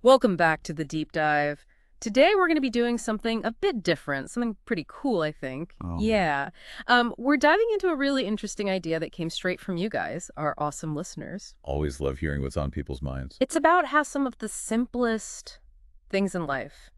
Welcome back to the deep dive. Today we're going to be doing something a bit different, something pretty cool, I think. Oh, Yeah. We're diving into a really interesting idea that came straight from you guys, our awesome listeners. always love hearing what's on people's minds. It's about how some of the simplest things in life,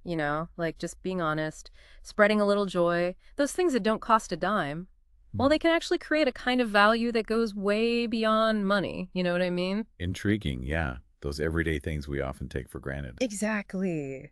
like just being honest, spreading a little joy, those things that don't cost a dime, well, Hmm. they can actually create a kind of value that goes way beyond money. You know what I mean? Intriguing, yeah. Those everyday things we often take for granted. Exactly.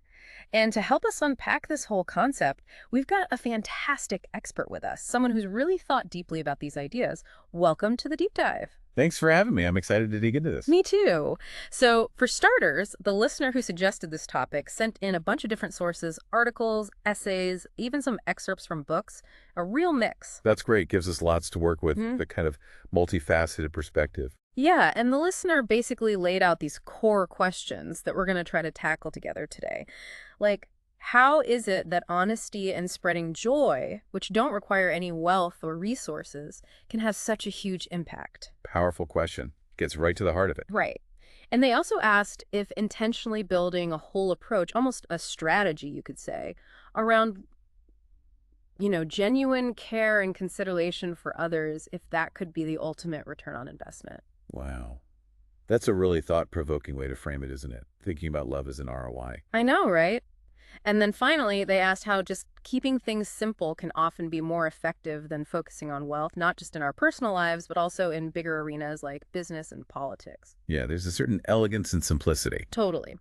And to help us unpack this whole concept, we've got a fantastic expert with us, someone who's really thought deeply about these ideas. Welcome to the deep dive. Thanks for having me. I'm excited to dig into this. Me too. So, for starters, the listener who suggested this topic sent in a bunch of different sources, articles, essays, even some excerpts from books, a real mix. That's great. Gives us lots to work with, Mhm. the kind of multifaceted perspective. Yeah, and the listener basically laid out these core questions that we're going to try to tackle together today. Like, how is it that honesty and spreading joy, which don't require any wealth or resources, can have such a huge impact? Powerful question. Gets right to the heart of it. Right. And they also asked if intentionally building a whole approach, almost a strategy, you could say, around, genuine care and consideration for others, if that could be the ultimate return on investment. Wow. That's a really thought-provoking way to frame it, isn't it? Thinking about love as an ROI. I know, right? And then finally, they asked how just keeping things simple can often be more effective than focusing on wealth, not just in our personal lives, but also in bigger arenas like business and politics. Yeah, there's a certain elegance and simplicity. Totally.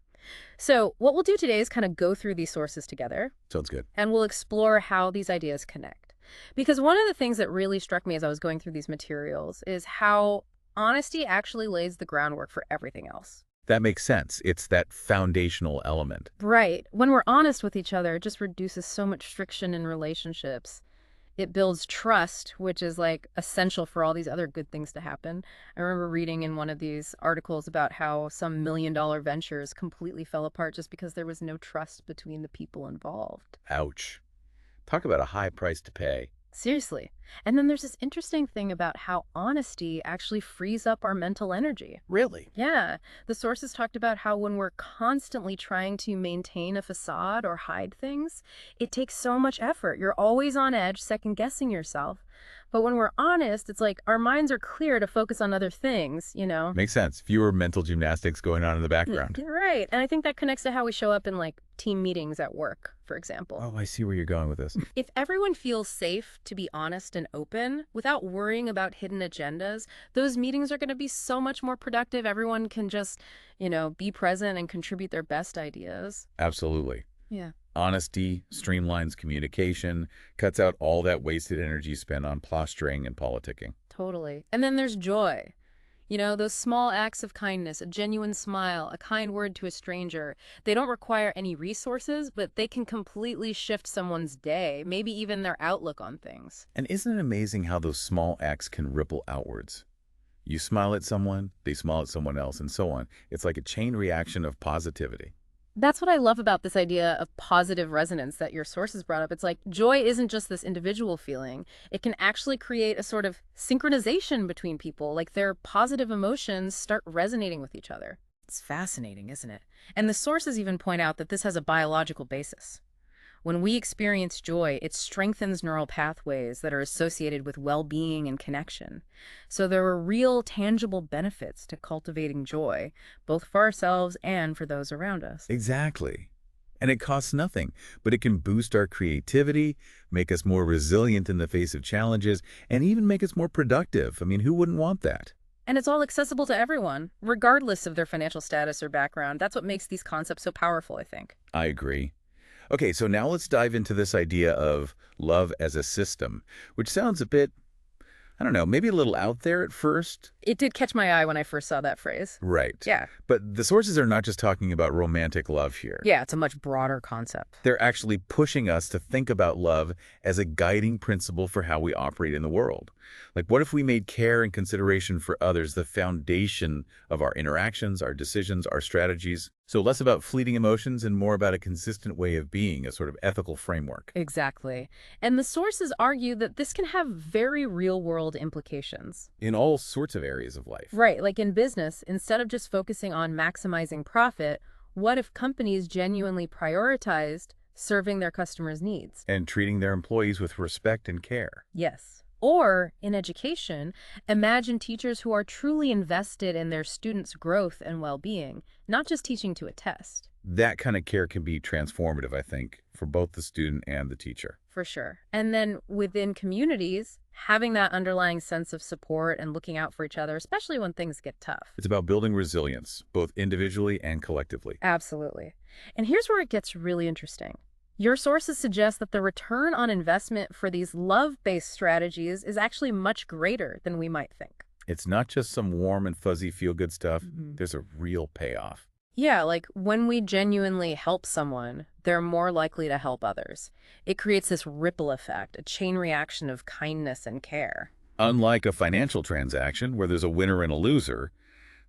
So, what we'll do today is kind of go through these sources together, Sounds good. and we'll explore how these ideas connect. Because one of the things that really struck me as I was going through these materials is how honesty actually lays the groundwork for everything else. That makes sense. It's that foundational element. Right. When we're honest with each other, it just reduces so much friction in relationships. It builds trust, which is like essential for all these other good things to happen. I remember reading in one of these articles about how some million-dollar ventures completely fell apart just because there was no trust between the people involved. Ouch. Talk about a high price to pay. Seriously. And then there's this interesting thing about how honesty actually frees up our mental energy. Really? Yeah, the sources talked about how when we're constantly trying to maintain a facade or hide things, it takes so much effort. You're always on edge, second guessing yourself. But when we're honest, it's like our minds are clear to focus on other things. Makes sense. Fewer mental gymnastics going on in the background. You're right. And I think that connects to how we show up in like team meetings at work, for example. Oh, I see where you're going with this. If everyone feels safe to be honest and open without worrying about hidden agendas, those meetings are going to be so much more productive. Everyone can just, be present and contribute their best ideas. Absolutely. Yeah, Honesty streamlines communication, cuts out all that wasted energy spent on posturing and politicking. totally. And then there's joy. Those small acts of kindness, a genuine smile, a kind word to a stranger, they don't require any resources, but they can completely shift someone's day, maybe even their outlook on things. And isn't it amazing how those small acts can ripple outwards? You smile at someone, they smile at someone else, and so on. It's like a chain reaction of positivity. That's what I love about this idea of positive resonance that your sources brought up. It's like joy isn't just this individual feeling. It can actually create a sort of synchronization between people, like their positive emotions start resonating with each other. It's fascinating, isn't it? And the sources even point out that this has a biological basis. When we experience joy, it strengthens neural pathways that are associated with well being and connection. So there are real, tangible benefits to cultivating joy, both for ourselves and for those around us. Exactly. And it costs nothing, but it can boost our creativity, make us more resilient in the face of challenges, and even make us more productive. I mean, who wouldn't want that? And it's all accessible to everyone, regardless of their financial status or background. That's what makes these concepts so powerful, I think. I agree. Okay, so now let's dive into this idea of love as a system, which sounds a bit, I don't know, maybe a little out there at first. It did catch my eye when I first saw that phrase. Right. Yeah. But the sources are not just talking about romantic love here. Yeah, it's a much broader concept. They're actually pushing us to think about love as a guiding principle for how we operate in the world. Like, what if we made care and consideration for others the foundation of our interactions, our decisions, our strategies? So less about fleeting emotions and more about a consistent way of being, a sort of ethical framework. Exactly. And the sources argue that this can have very real world implications. In all sorts of areas of life. Right, like in business, instead of just focusing on maximizing profit, What if companies genuinely prioritized serving their customers' needs? And treating their employees with respect and care. Yes. Or in education, imagine teachers who are truly invested in their students' growth and well-being, not just teaching to a test. That kind of care can be transformative, I think, for both the student and the teacher. For sure. And then within communities, having that underlying sense of support and looking out for each other, especially when things get tough. It's about building resilience, both individually and collectively. Absolutely. And here's where it gets really interesting. Your sources suggest that the return on investment for these love-based strategies is actually much greater than we might think. It's not just some warm and fuzzy feel-good stuff. Mhm. There's a real payoff. Yeah, like when we genuinely help someone, they're more likely to help others. It creates this ripple effect, a chain reaction of kindness and care. Unlike a financial transaction where there's a winner and a loser,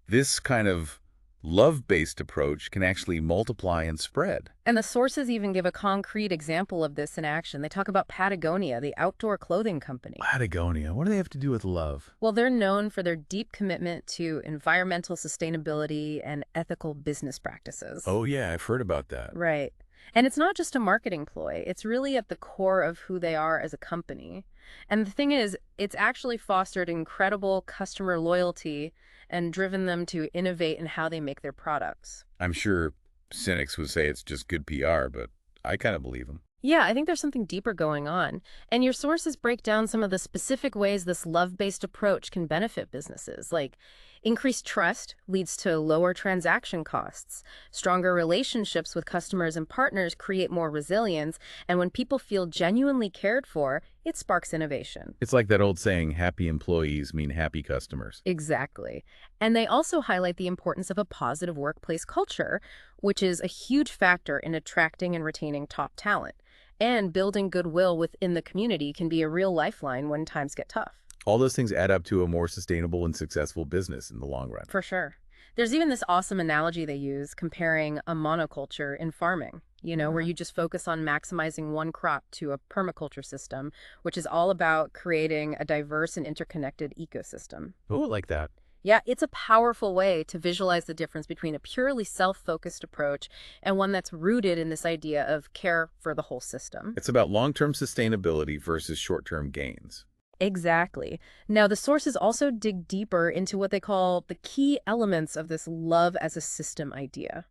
this kind of love-based approach can actually multiply and spread. And the sources even give a concrete example of this in action. They talk about Patagonia, the outdoor clothing company. Patagonia, what do they have to do with love? Well, they're known for their deep commitment to environmental sustainability and ethical business practices. Oh yeah, I've heard about that. Right. And it's not just a marketing ploy. It's really at the core of who they are as a company. And the thing is, it's actually fostered incredible customer loyalty and driven them to innovate in how they make their products. I'm sure cynics would say it's just good PR, but I kind of believe them. Yeah, I think there's something deeper going on. And your sources break down some of the specific ways this love-based approach can benefit businesses, like increased trust leads to lower transaction costs. Stronger relationships with customers and partners create more resilience. And when people feel genuinely cared for, it sparks innovation. It's like that old saying, happy employees mean happy customers. Exactly. And they also highlight the importance of a positive workplace culture, which is a huge factor in attracting and retaining top talent. And building goodwill within the community can be a real lifeline when times get tough. All those things add up to a more sustainable and successful business in the long run. For sure. There's even this awesome analogy they use comparing a monoculture in farming, where you just focus on maximizing one crop to a permaculture system, which is all about creating a diverse and interconnected ecosystem. Oh, like that. Yeah, it's a powerful way to visualize the difference between a purely self-focused approach and one that's rooted in this idea of care for the whole system. It's about long-term sustainability versus short-term gains. Exactly. Now, the sources also dig deeper into what they call the key elements of this love as a system idea.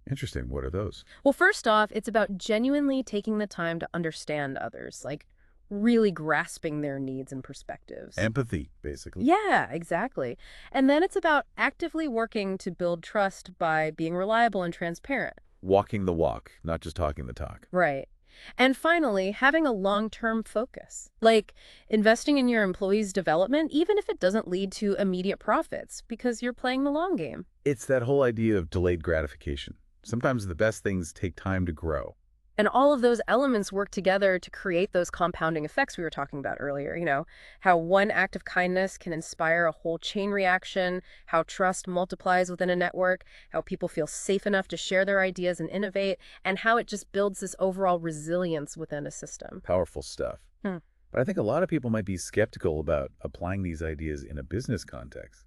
Interesting. What are those? Well, first off, it's about genuinely taking the time to understand others, like really grasping their needs and perspectives. Empathy, basically. Yeah, exactly. And then it's about actively working to build trust by being reliable and transparent. Walking the walk, not just talking the talk. Right. And finally, having a long-term focus, like investing in your employees' development, even if it doesn't lead to immediate profits, because you're playing the long game. It's that whole idea of delayed gratification. Sometimes the best things take time to grow. And all of those elements work together to create those compounding effects we were talking about earlier, how one act of kindness can inspire a whole chain reaction, how trust multiplies within a network, how people feel safe enough to share their ideas and innovate, and how it just builds this overall resilience within a system. Powerful stuff. But I think a lot of people might be skeptical about applying these ideas in a business context.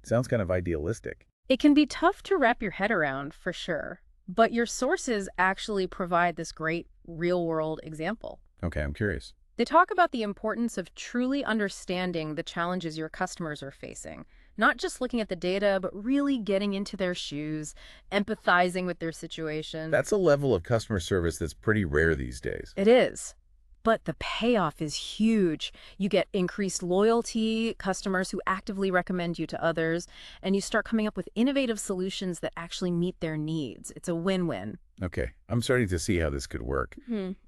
It sounds kind of idealistic. It can be tough to wrap your head around, for sure. But your sources actually provide this great real-world example. Okay, I'm curious. They talk about the importance of truly understanding the challenges your customers are facing, not just looking at the data, but really getting into their shoes, empathizing with their situation. That's a level of customer service that's pretty rare these days. It is. But the payoff is huge. You get increased loyalty, customers who actively recommend you to others, and you start coming up with innovative solutions that actually meet their needs. It's a win-win. Okay, I'm starting to see how this could work.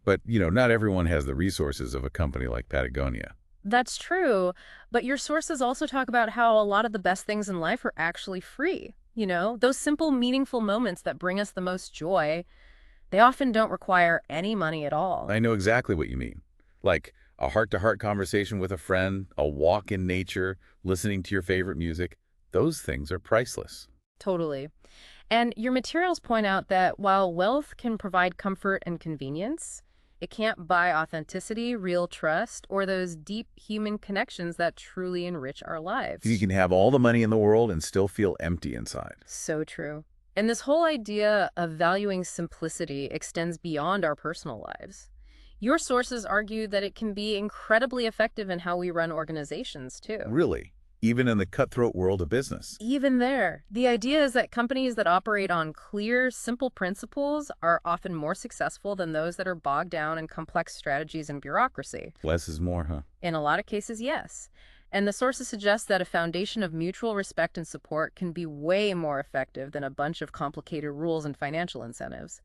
But, not everyone has the resources of a company like Patagonia. That's true, but your sources also talk about how a lot of the best things in life are actually free. Those simple, meaningful moments that bring us the most joy, they often don't require any money at all. I know exactly what you mean. Like a heart-to-heart conversation with a friend, a walk in nature, listening to your favorite music. Those things are priceless. Totally. And your materials point out that while wealth can provide comfort and convenience, it can't buy authenticity, real trust, or those deep human connections that truly enrich our lives. You can have all the money in the world and still feel empty inside. So true. And this whole idea of valuing simplicity extends beyond our personal lives. Your sources argue that it can be incredibly effective in how we run organizations, too. Really, even in the cutthroat world of business. Even there, the idea is that companies that operate on clear, simple principles are often more successful than those that are bogged down in complex strategies and bureaucracy. Less is more, huh? In a lot of cases, yes. And the sources suggest that a foundation of mutual respect and support can be way more effective than a bunch of complicated rules and financial incentives.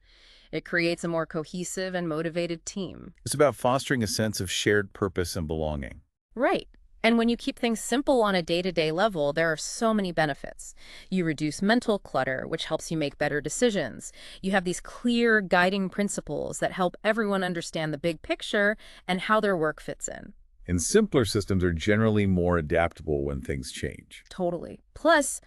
It creates a more cohesive and motivated team. It's about fostering a sense of shared purpose and belonging. Right. And when you keep things simple on a day-to-day level, there are so many benefits. You reduce mental clutter, which helps you make better decisions. You have these clear guiding principles that help everyone understand the big picture and how their work fits in. And simpler systems are generally more adaptable when things change. Totally. Plus,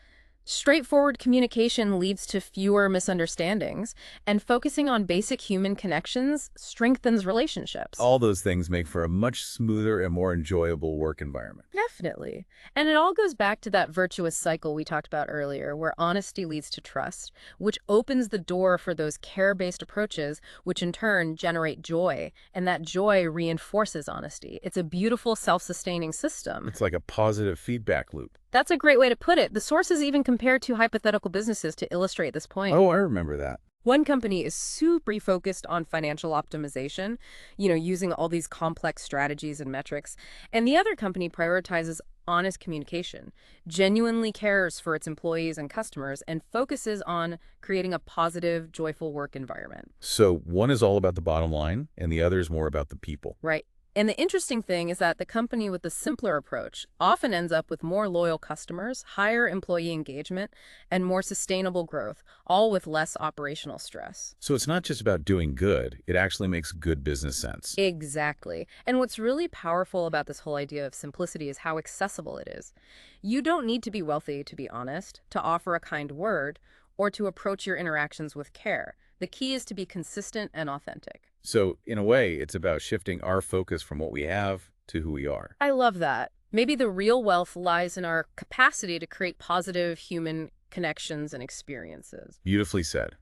straightforward communication leads to fewer misunderstandings, and focusing on basic human connections strengthens relationships. All those things make for a much smoother and more enjoyable work environment. Definitely. And it all goes back to that virtuous cycle we talked about earlier, where honesty leads to trust, which opens the door for those care-based approaches, which in turn generate joy, and that joy reinforces honesty. It's a beautiful, self-sustaining system. It's like a positive feedback loop. That's a great way to put it. The sources even compare two hypothetical businesses to illustrate this point. Oh, I remember that. One company is super focused on financial optimization, using all these complex strategies and metrics. And the other company prioritizes honest communication, genuinely cares for its employees and customers, and focuses on creating a positive, joyful work environment. So one is all about the bottom line, and the other is more about the people. Right. And the interesting thing is that the company with the simpler approach often ends up with more loyal customers, higher employee engagement, and more sustainable growth, all with less operational stress. So it's not just about doing good, it actually makes good business sense. Exactly. And what's really powerful about this whole idea of simplicity is how accessible it is. You don't need to be wealthy to be honest, to offer a kind word, or to approach your interactions with care. The key is to be consistent and authentic. So in a way, it's about shifting our focus from what we have to who we are. I love that. Maybe the real wealth lies in our capacity to create positive human connections and experiences. Beautifully said.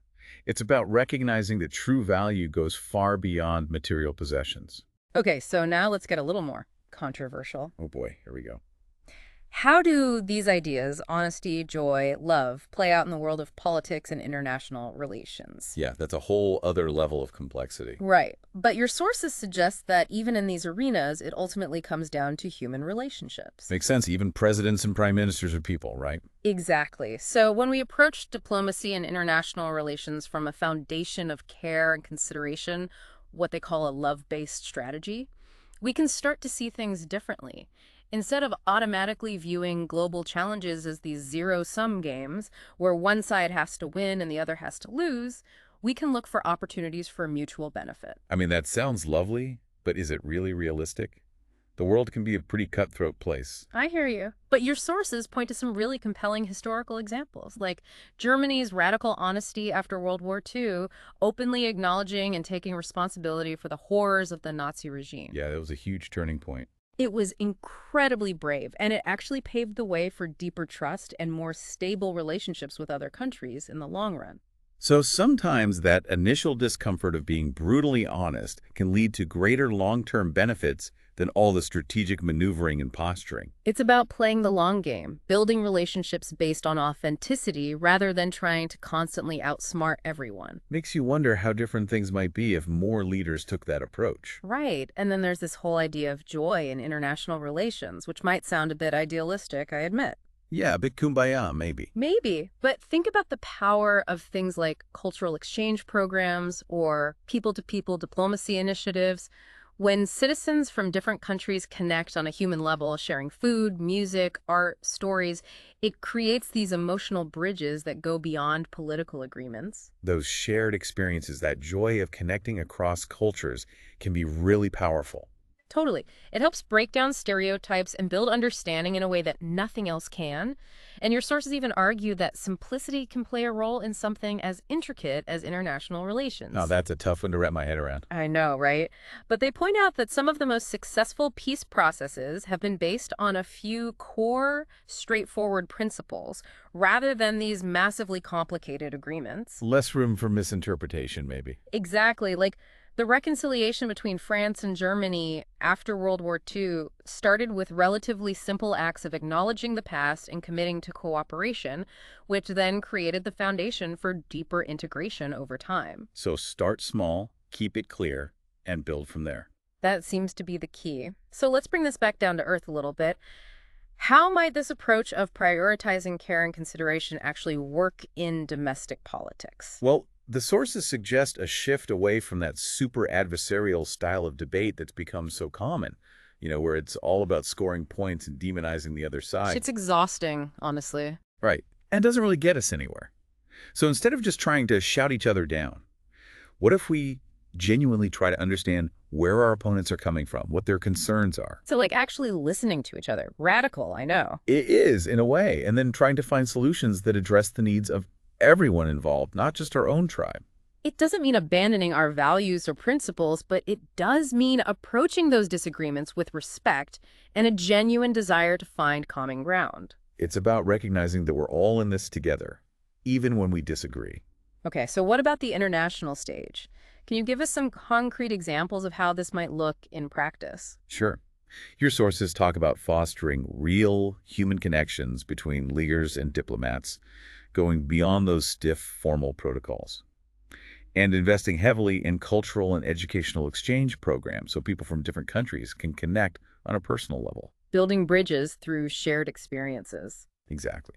It's about recognizing that true value goes far beyond material possessions. Okay, so now let's get a little more controversial. Oh boy, here we go. How do these ideas, honesty, joy, love, play out in the world of politics and international relations? Yeah, that's a whole other level of complexity. Right. But your sources suggest that even in these arenas, it ultimately comes down to human relationships. Makes sense. Even presidents and prime ministers are people, right? Exactly. So when we approach diplomacy and international relations from a foundation of care and consideration, what they call a love-based strategy, we can start to see things differently. Instead of automatically viewing global challenges as these zero-sum games where one side has to win and the other has to lose, we can look for opportunities for mutual benefit. I mean, that sounds lovely, but is it really realistic? The world can be a pretty cutthroat place. I hear you. But your sources point to some really compelling historical examples, like Germany's radical honesty after World War II, openly acknowledging and taking responsibility for the horrors of the Nazi regime. Yeah, that was a huge turning point. It was incredibly brave, and it actually paved the way for deeper trust and more stable relationships with other countries in the long run. So sometimes that initial discomfort of being brutally honest can lead to greater long-term benefits than all the strategic maneuvering and posturing. It's about playing the long game, building relationships based on authenticity rather than trying to constantly outsmart everyone. Makes you wonder how different things might be if more leaders took that approach. Right. And then there's this whole idea of joy in international relations, which might sound a bit idealistic, I admit. Yeah, a bit kumbaya, maybe. Maybe, but think about the power of things like cultural exchange programs or people-to-people diplomacy initiatives. When citizens from different countries connect on a human level, sharing food, music, art, stories, it creates these emotional bridges that go beyond political agreements. Those shared experiences, that joy of connecting across cultures, can be really powerful. Totally. It helps break down stereotypes and build understanding in a way that nothing else can. And your sources even argue that simplicity can play a role in something as intricate as international Now, relations. that's a tough one to wrap my head around. I know, right? But they point out that some of the most successful peace processes have been based on a few core, straightforward principles rather than these massively complicated agreements. Less room for misinterpretation, maybe. Exactly. Like the reconciliation between France and Germany after World War II started with relatively simple acts of acknowledging the past and committing to cooperation, which then created the foundation for deeper integration over time. So start small, keep it clear, and build from there. That seems to be the key. So let's bring this back down to earth a little bit. How might this approach of prioritizing care and consideration actually work in domestic politics? Well, the sources suggest a shift away from that super adversarial style of debate that's become so common, where it's all about scoring points and demonizing the other side. It's exhausting, honestly. Right. And doesn't really get us anywhere. So instead of just trying to shout each other down, what if we genuinely try to understand where our opponents are coming from, what their concerns are? So, like, actually listening to each other. Radical, I know. It is, in a way, and then trying to find solutions that address the needs of everyone involved, not just our own tribe. It doesn't mean abandoning our values or principles, but it does mean approaching those disagreements with respect and a genuine desire to find common ground. It's about recognizing that we're all in this together, even when we disagree. Okay, so what about the international stage? Can you give us some concrete examples of how this might look in practice? Sure. Your sources talk about fostering real human connections between leaders and diplomats, going beyond those stiff formal protocols, and investing heavily in cultural and educational exchange programs so people from different countries can connect on a personal level. Building bridges through shared experiences. Exactly.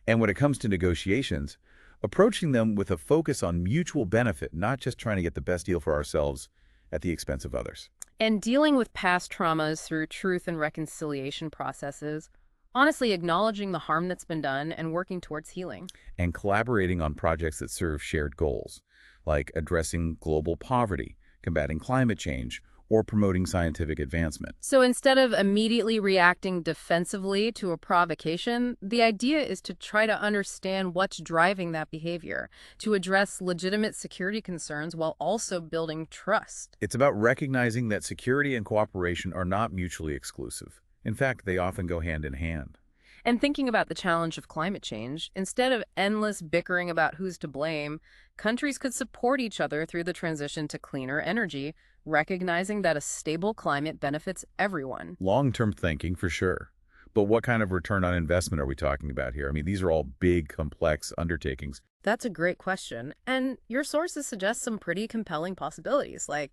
And when it comes to negotiations, approaching them with a focus on mutual benefit, not just trying to get the best deal for ourselves at the expense of others. And dealing with past traumas through truth and reconciliation processes, honestly acknowledging the harm that's been done and working towards healing. And collaborating on projects that serve shared goals, like addressing global poverty, combating climate change, or promoting scientific advancement. So instead of immediately reacting defensively to a provocation, the idea is to try to understand what's driving that behavior, to address legitimate security concerns while also building trust. It's about recognizing that security and cooperation are not mutually exclusive. In fact, they often go hand in hand. And thinking about the challenge of climate change, instead of endless bickering about who's to blame, countries could support each other through the transition to cleaner energy, recognizing that a stable climate benefits everyone. Long-term thinking, for sure. But what kind of return on investment are we talking about here? I mean, these are all big, complex undertakings. That's a great question. And your sources suggest some pretty compelling possibilities, like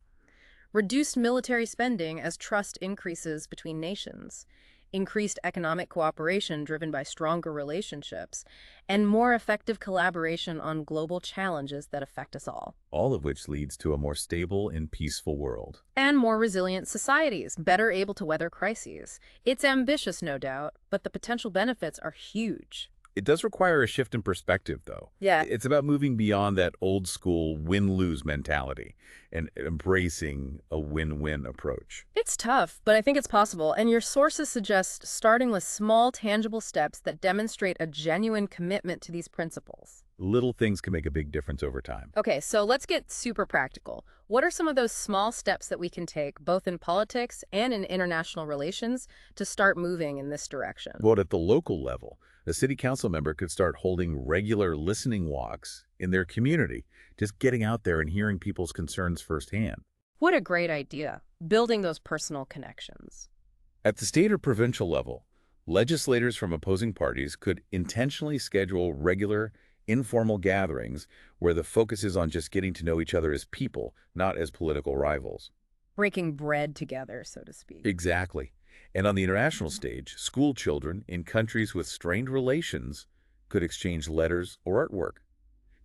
reduced military spending as trust increases between nations, increased economic cooperation driven by stronger relationships, and more effective collaboration on global challenges that affect us all. All of which leads to a more stable and peaceful world. And more resilient societies, better able to weather crises. It's ambitious, no doubt, but the potential benefits are huge. It does require a shift in perspective, though. Yeah. It's about moving beyond that old-school win-lose mentality and embracing a win-win approach. It's tough, but I think it's possible, and your sources suggest starting with small, tangible steps that demonstrate a genuine commitment to these principles. Little things can make a big difference over time. Okay, so let's get super practical. What are some of those small steps that we can take, both in politics and in international relations, to start moving in this direction? But at the local level, a city council member could start holding regular listening walks in their community, just getting out there and hearing people's concerns firsthand. What a great idea, building those personal connections. At the state or provincial level, legislators from opposing parties could intentionally schedule regular, informal gatherings where the focus is on just getting to know each other as people, not as political rivals. Breaking bread together, so to speak. Exactly. And on the international stage, school children in countries with strained relations could exchange letters or artwork.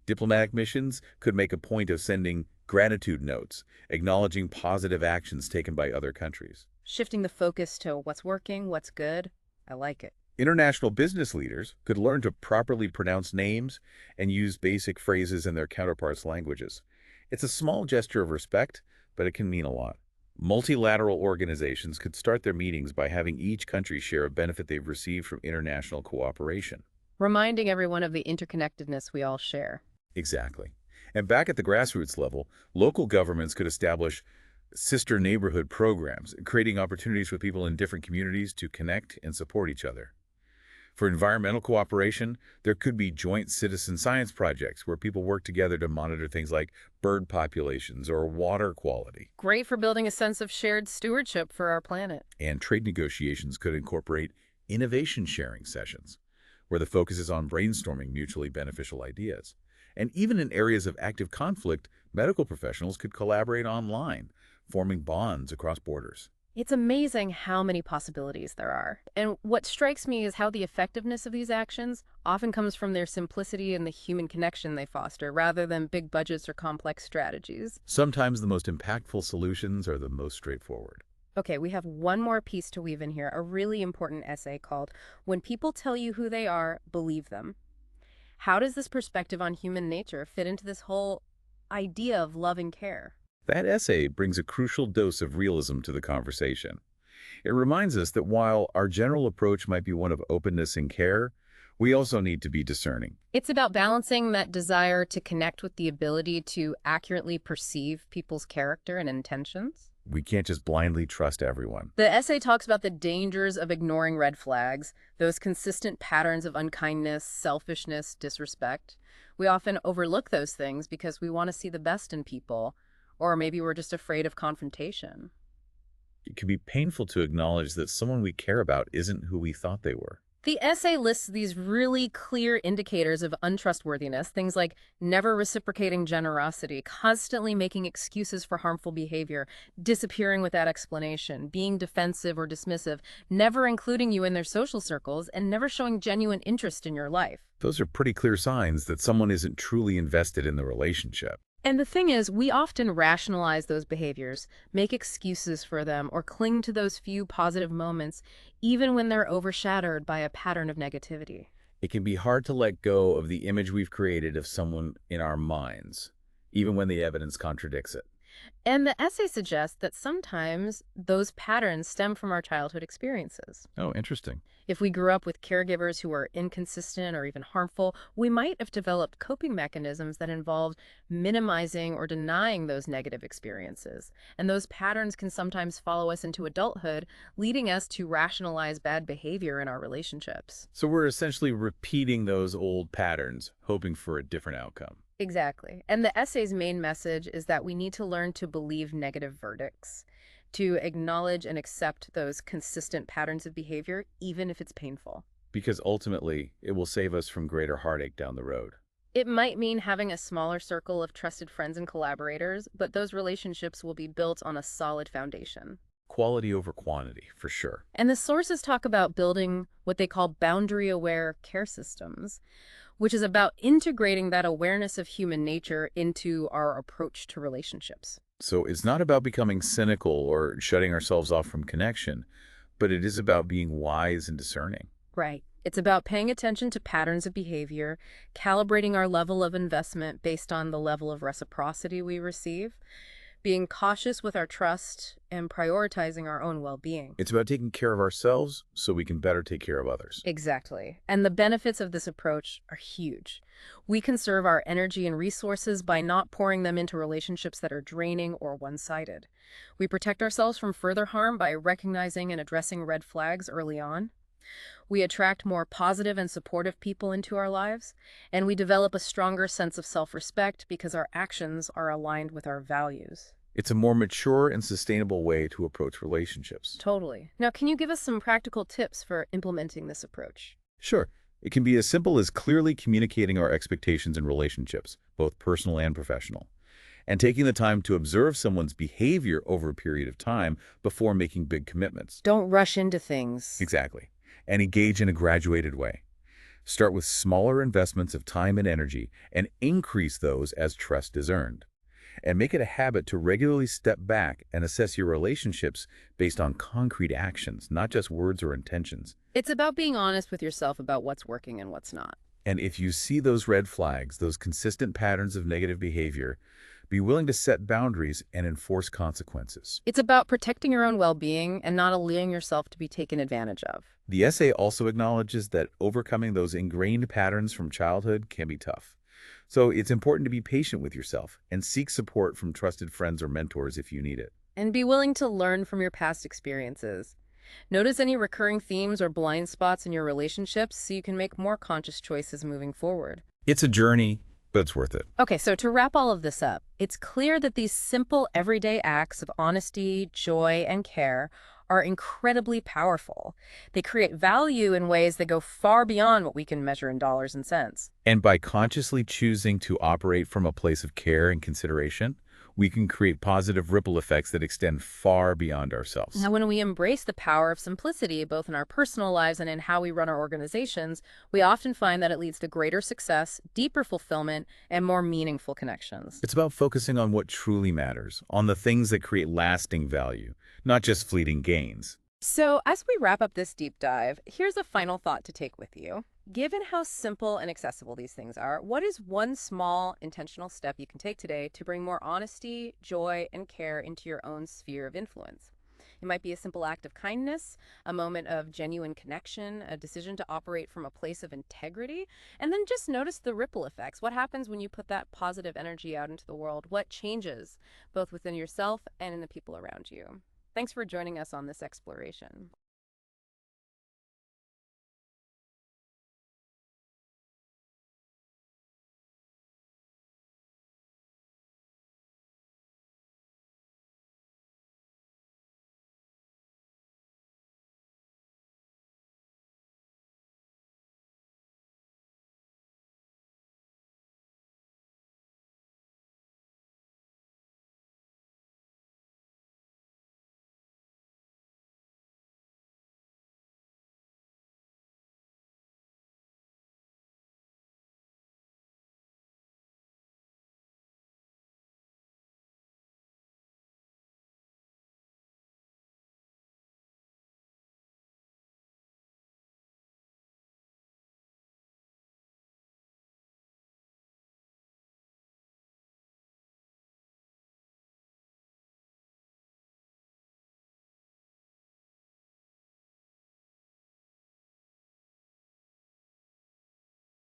Diplomatic missions could make a point of sending gratitude notes, acknowledging positive actions taken by other countries. Shifting the focus to what's working, what's good. I like it. International business leaders could learn to properly pronounce names and use basic phrases in their counterparts' languages. It's a small gesture of respect, but it can mean a lot. Multilateral organizations could start their meetings by having each country share a benefit they've received from international cooperation. Reminding everyone of the interconnectedness we all share. Exactly. And back at the grassroots level, local governments could establish sister neighborhood programs, creating opportunities for people in different communities to connect and support each other. For environmental cooperation, there could be joint citizen science projects where people work together to monitor things like bird populations or water quality. Great for building a sense of shared stewardship for our planet. And trade negotiations could incorporate innovation sharing sessions, where the focus is on brainstorming mutually beneficial ideas. And even in areas of active conflict, medical professionals could collaborate online, forming bonds across borders. It's amazing how many possibilities there are. And what strikes me is how the effectiveness of these actions often comes from their simplicity and the human connection they foster, rather than big budgets or complex strategies. Sometimes the most impactful solutions are the most straightforward. Okay, we have one more piece to weave in here, a really important essay called When People Tell You Who They Are, Believe Them. How does this perspective on human nature fit into this whole idea of love and care? That essay brings a crucial dose of realism to the conversation. It reminds us that while our general approach might be one of openness and care, we also need to be discerning. It's about balancing that desire to connect with the ability to accurately perceive people's character and intentions. We can't just blindly trust everyone. The essay talks about the dangers of ignoring red flags, those consistent patterns of unkindness, selfishness, disrespect. We often overlook those things because we want to see the best in people, or maybe we're just afraid of confrontation. It can be painful to acknowledge that someone we care about isn't who we thought they were. The essay lists these really clear indicators of untrustworthiness, things like never reciprocating generosity, constantly making excuses for harmful behavior, disappearing without explanation, being defensive or dismissive, never including you in their social circles, and never showing genuine interest in your life. Those are pretty clear signs that someone isn't truly invested in the relationship. And the thing is, we often rationalize those behaviors, make excuses for them, or cling to those few positive moments, even when they're overshadowed by a pattern of negativity. It can be hard to let go of the image we've created of someone in our minds, even when the evidence contradicts it. And the essay suggests that sometimes those patterns stem from our childhood experiences. Oh, interesting. If we grew up with caregivers who were inconsistent or even harmful, we might have developed coping mechanisms that involved minimizing or denying those negative experiences. And those patterns can sometimes follow us into adulthood, leading us to rationalize bad behavior in our relationships. So we're essentially repeating those old patterns, hoping for a different outcome. Exactly. And the essay's main message is that we need to learn to believe negative verdicts, to acknowledge and accept those consistent patterns of behavior, even if it's painful. Because ultimately, it will save us from greater heartache down the road. It might mean having a smaller circle of trusted friends and collaborators, but those relationships will be built on a solid foundation. Quality over quantity, for sure. And the sources talk about building what they call boundary-aware care systems, which is about integrating that awareness of human nature into our approach to relationships. So it's not about becoming cynical or shutting ourselves off from connection, but it is about being wise and discerning. Right. It's about paying attention to patterns of behavior, calibrating our level of investment based on the level of reciprocity we receive, being cautious with our trust, and prioritizing our own well-being. It's about taking care of ourselves so we can better take care of others. Exactly. And the benefits of this approach are huge. We conserve our energy and resources by not pouring them into relationships that are draining or one-sided. We protect ourselves from further harm by recognizing and addressing red flags early on. We attract more positive and supportive people into our lives, and we develop a stronger sense of self-respect because our actions are aligned with our values. It's a more mature and sustainable way to approach relationships. Totally. Now, can you give us some practical tips for implementing this approach? Sure. It can be as simple as clearly communicating our expectations in relationships, both personal and professional, and taking the time to observe someone's behavior over a period of time before making big commitments. Don't rush into things. Exactly. And engage in a graduated way. Start with smaller investments of time and energy and increase those as trust is earned. And make it a habit to regularly step back and assess your relationships based on concrete actions, not just words or intentions. It's about being honest with yourself about what's working and what's not. And if you see those red flags, those consistent patterns of negative behavior, Be willing to set boundaries and enforce consequences. It's about protecting your own well-being and not allowing yourself to be taken advantage of. The essay also acknowledges that overcoming those ingrained patterns from childhood can be tough. So it's important to be patient with yourself and seek support from trusted friends or mentors if you need it. And be willing to learn from your past experiences. Notice any recurring themes or blind spots in your relationships so you can make more conscious choices moving forward. It's a journey, but it's worth it. Okay, so to wrap all of this up, it's clear that these simple everyday acts of honesty, joy, and care are incredibly powerful. They create value in ways that go far beyond what we can measure in dollars and cents. And by consciously choosing to operate from a place of care and consideration, we can create positive ripple effects that extend far beyond ourselves. Now, when we embrace the power of simplicity, both in our personal lives and in how we run our organizations, we often find that it leads to greater success, deeper fulfillment, and more meaningful connections. It's about focusing on what truly matters, on the things that create lasting value, not just fleeting gains. So, as we wrap up this deep dive, here's a final thought to take with you. Given how simple and accessible these things are, what is one small intentional step you can take today to bring more honesty, joy, and care into your own sphere of influence? It might be a simple act of kindness, a moment of genuine connection, a decision to operate from a place of integrity, and then just notice the ripple effects. What happens when you put that positive energy out into the world? What changes, both within yourself and in the people around you? Thanks for joining us on this exploration.